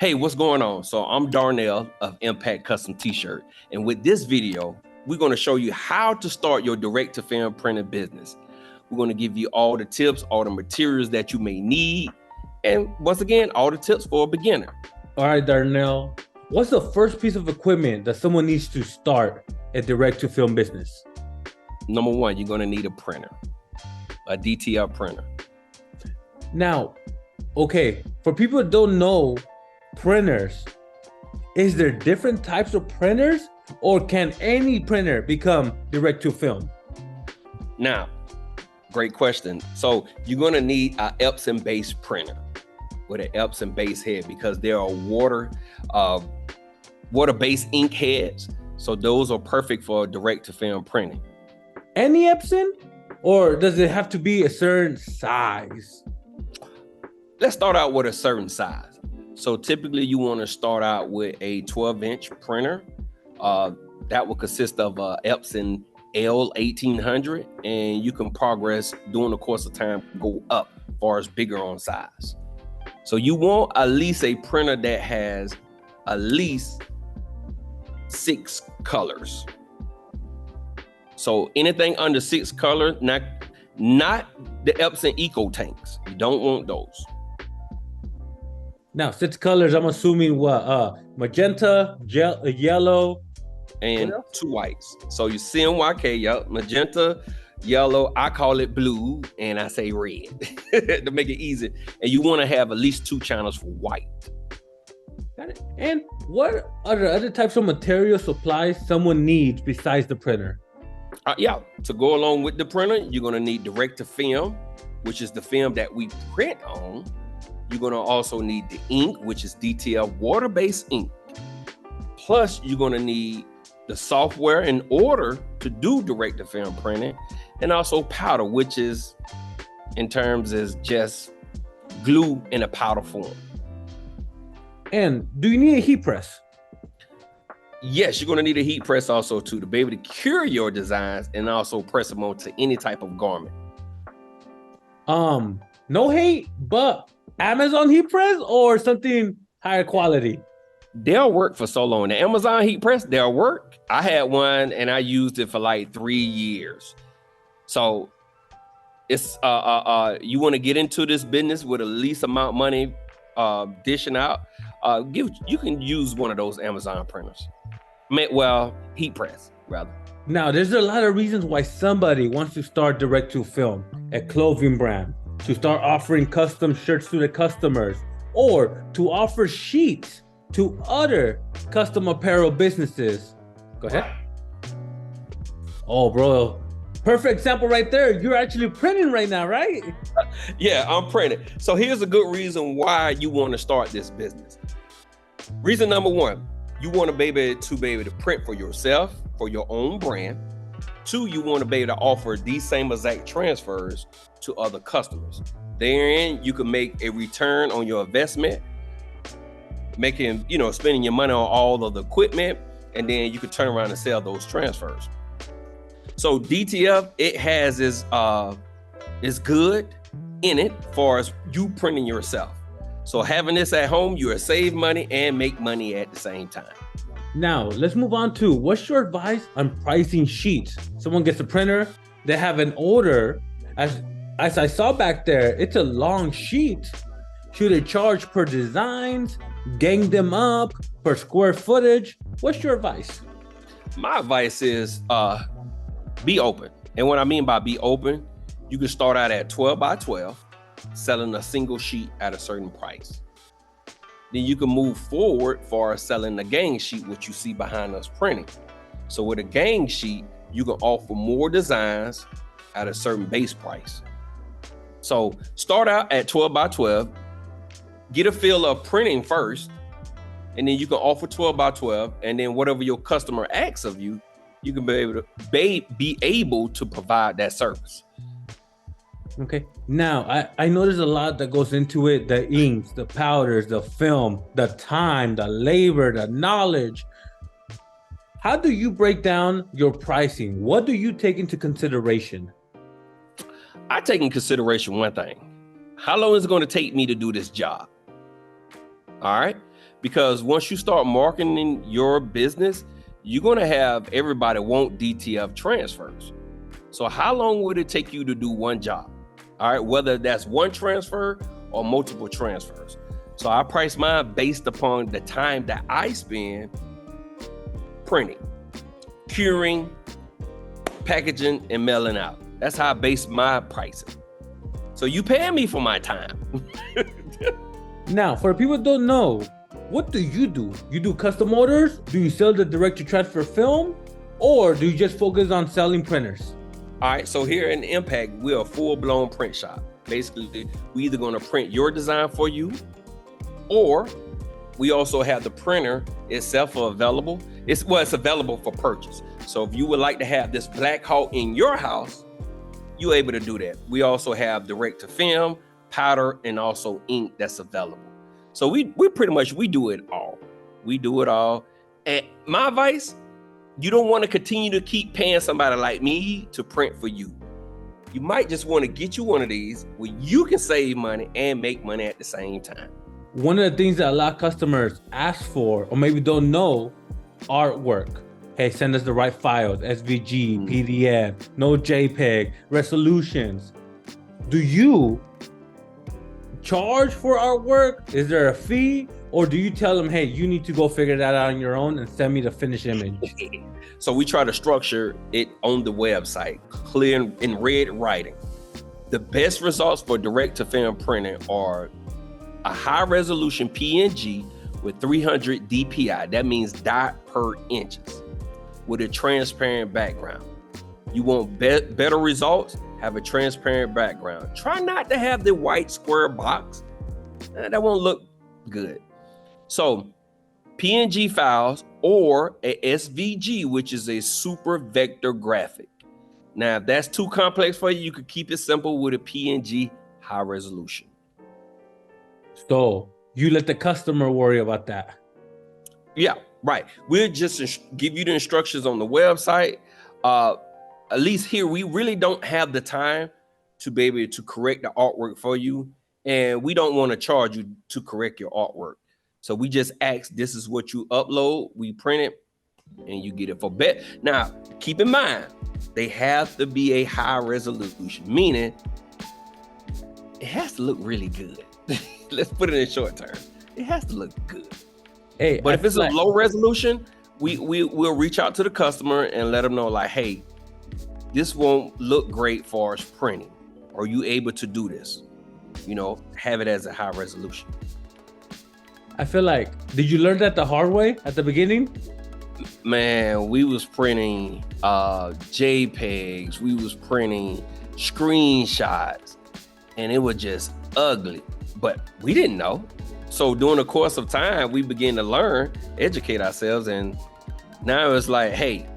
Hey, what's going on? So I'm Darnell of Impact Custom T-Shirt, and with this video, we're going to show you how to start your direct-to-film printing business. We're going to give you all the tips, all the materials that you may need, and once again, all the tips for a beginner. All right, Darnell, what's the first piece of equipment that someone needs to start a direct-to-film business? Number one, you're going to need a printer, a DTF printer. Now, okay, for people that don't know printers, is there different types of printers, or can any printer become direct-to-film? Now, great question. So you're going to need an Epson-based printer with an Epson base head because there are water-based ink heads. So those are perfect for direct-to-film printing. Any Epson, or does it have to be a certain size? Let's start out with a certain size. So typically you want to start out with a 12-inch printer. That will consist of a Epson L1800, and you can progress during the course of time, go up as far as bigger on size. So you want at least a printer that has at least 6 colors. So anything under 6 colors, not the Epson Eco Tanks. You don't want those. Now, 6 colors, I'm assuming what? Magenta, yellow, and 2 whites. So you CMYK, yep, magenta, yellow, I call it blue, and I say red to make it easy. And you want to have at least 2 channels for white. Got it. And what are the other types of material supplies someone needs besides the printer? To go along with the printer, you're going to need direct-to-film, which is the film that we print on. You're going to also need the ink, which is DTF water-based ink. Plus, you're going to need the software in order to do direct-to-film printing, and also powder, which is, in terms, is just glue in a powder form. And do you need a heat press? Yes, you're going to need a heat press also too, to be able to cure your designs and also press them onto any type of garment. No hate, but Amazon heat press or something higher quality? They'll work for so long. The Amazon heat press, they'll work. I had one and I used it for like 3 years. So it's you want to get into this business with the least amount of money dishing out. You can use one of those Amazon printers. Heat press rather. Now, there's a lot of reasons why somebody wants to start direct-to-film, a clothing brand, to start offering custom shirts to the customers, or to offer sheets to other custom apparel businesses. Go ahead. Oh, bro. Perfect example right there. You're actually printing right now, right? Yeah, I'm printing. So here's a good reason why you want to start this business. Reason number one, you want to be able to print for yourself, for your own brand. 2, you want to be able to offer these same exact transfers to other customers. Therein, you can make a return on your investment, spending your money on all of the equipment, and then you can turn around and sell those transfers. So DTF, it has is good in it far as you printing yourself. So having this at home, you'll save money and make money at the same time. Now, let's move on to what's your advice on pricing sheets? Someone gets a printer, they have an order. As I saw back there, it's a long sheet. Should they charge per designs, gang them up, per square footage? What's your advice? My advice is be open. And what I mean by be open, you can start out at 12 by 12, selling a single sheet at a certain price. Then you can move forward for selling the gang sheet, which you see behind us printing. So with a gang sheet, you can offer more designs at a certain base price. So start out at 12 by 12, get a feel of printing first, and then you can offer 12 by 12, and then whatever your customer asks of you, you can be able to provide that service. Okay. Now, I know there's a lot that goes into it. The inks, the powders, the film, the time, the labor, the knowledge. How do you break down your pricing? What do you take into consideration? I take in consideration one thing. How long is it going to take me to do this job? All right. Because once you start marketing your business, you're going to have everybody want DTF transfers. So how long would it take you to do one job? All right. Whether that's one transfer or multiple transfers. So I price mine based upon the time that I spend printing, curing, packaging, and mailing out. That's how I base my pricing. So you pay me for my time. Now, for people who don't know, what do? You do custom orders? Do you sell the direct to transfer film? Or do you just focus on selling printers? All right, so here in Impact, we're a full-blown print shop. Basically, we either going to print your design for you, or we also have the printer itself available. It's available for purchase. So if you would like to have this Black Hawk in your house, you're able to do that. We also have direct to film, powder, and also ink that's available. So we pretty much do it all. We do it all. And my advice, you don't want to continue to keep paying somebody like me to print for you. You might just want to get you one of these where you can save money and make money at the same time. One of the things that a lot of customers ask for, or maybe don't know, artwork. Hey, send us the right files, SVG, PDF, no JPEG, resolutions. Do you charge for artwork? Is there a fee? Or do you tell them, hey, you need to go figure that out on your own and send me the finished image? So we try to structure it on the website, clear in red writing. The best results for direct to film printing are a high resolution PNG with 300 DPI. That means dot per inches with a transparent background. You want better results? Have a transparent background. Try not to have the white square box. That won't look good. So PNG files or a SVG, which is a super vector graphic. Now, if that's too complex for you, you could keep it simple with a PNG high resolution. So you let the customer worry about that. Yeah, right. We'll just give you the instructions on the website. At least here, we really don't have the time to be able to correct the artwork for you. And we don't want to charge you to correct your artwork. So we just ask, this is what you upload, we print it, and you get it for bet. Now, keep in mind, they have to be a high resolution, meaning it has to look really good. Let's put it in short term. It has to look good. Hey, but if it's a low resolution, we'll reach out to the customer and let them know, like, hey, this won't look great for us printing. Are you able to do this? You know, have it as a high resolution. I feel like, did you learn that the hard way at the beginning? Man, we was printing JPEGs, we was printing screenshots, and it was just ugly. But we didn't know. So during the course of time, we began to learn, educate ourselves, and now it's like, hey,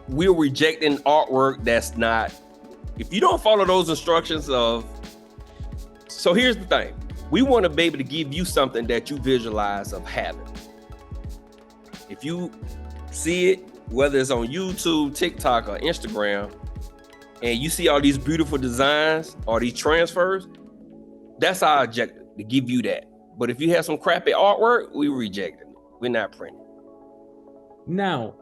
we're rejecting artwork that's not, if you don't follow those instructions of, so here's the thing. We want to be able to give you something that you visualize of having. If you see it, whether it's on YouTube, TikTok, or Instagram, and you see all these beautiful designs or these transfers, that's our objective, to give you that. But if you have some crappy artwork, we reject it. We're not printing. Now,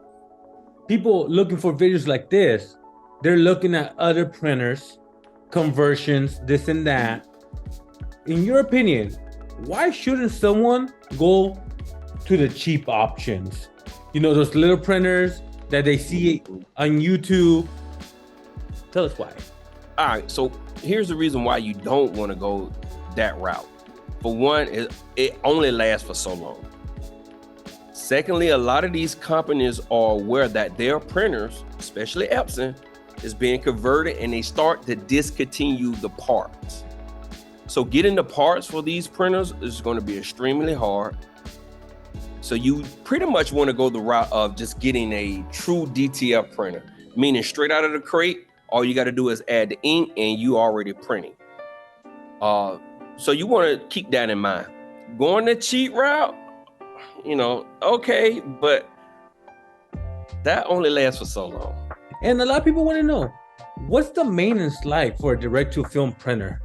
people looking for videos like this, they're looking at other printers, conversions, this and that. In your opinion, why shouldn't someone go to the cheap options? You know, those little printers that they see on YouTube. Tell us why. All right, so here's the reason why you don't want to go that route. For one, it only lasts for so long. Secondly, a lot of these companies are aware that their printers, especially Epson, is being converted and they start to discontinue the parts. So getting the parts for these printers is going to be extremely hard. So you pretty much want to go the route of just getting a true DTF printer, meaning straight out of the crate, all you got to do is add the ink and you already printing. So you want to keep that in mind. Going the cheap route, you know, okay, but that only lasts for so long. And a lot of people want to know, what's the maintenance like for a direct-to-film printer?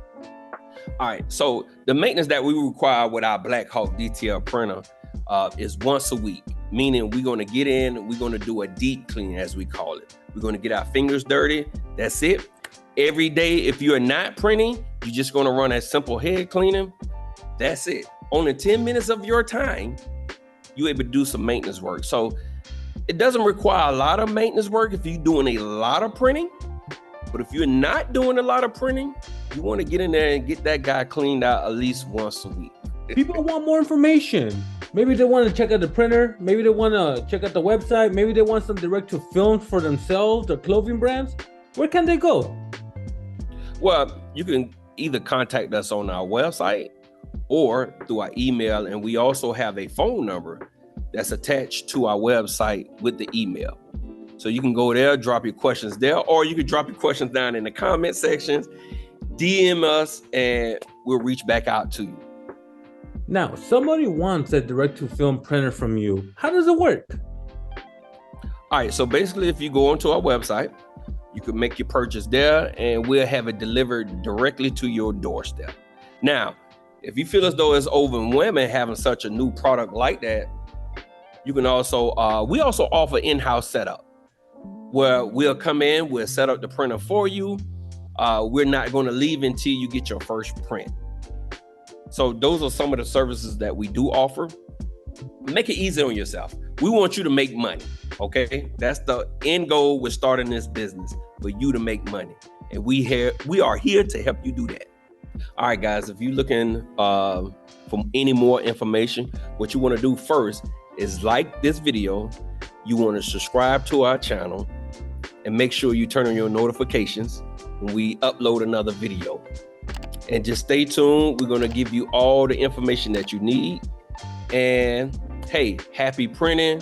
All right, so the maintenance that we require with our Black Hawk DTL printer is once a week, meaning we're going to get in, we're going to do a deep clean, as we call it. We're going to get our fingers dirty. That's it. Every day, if you're not printing, you're just going to run a simple head cleaning. That's it. Only 10 minutes of your time, you're able to do some maintenance work. So it doesn't require a lot of maintenance work if you're doing a lot of printing. But if you're not doing a lot of printing, you want to get in there and get that guy cleaned out at least once a week. People want more information. Maybe they want to check out the printer. Maybe they want to check out the website. Maybe they want some direct to film for themselves, their clothing brands. Where can they go? Well, you can either contact us on our website or through our email. And we also have a phone number that's attached to our website with the email. So you can go there, drop your questions there, or you can drop your questions down in the comment sections, DM us, and we'll reach back out to you. Now, somebody wants a direct-to-film printer from you. How does it work? All right, so basically, if you go onto our website, you can make your purchase there, and we'll have it delivered directly to your doorstep. Now, if you feel as though it's overwhelming having such a new product like that, you can also, we also offer in-house setup, where we'll come in, we'll set up the printer for you. We're not going to leave until you get your first print. So those are some of the services that we do offer. Make it easy on yourself. We want you to make money, okay? That's the end goal with starting this business, for you to make money. And we are here to help you do that. All right, guys, if you're looking for any more information, what you want to do first is like this video. You want to subscribe to our channel and make sure you turn on your notifications when we upload another video. And just stay tuned. We're going to give you all the information that you need. And hey, happy printing.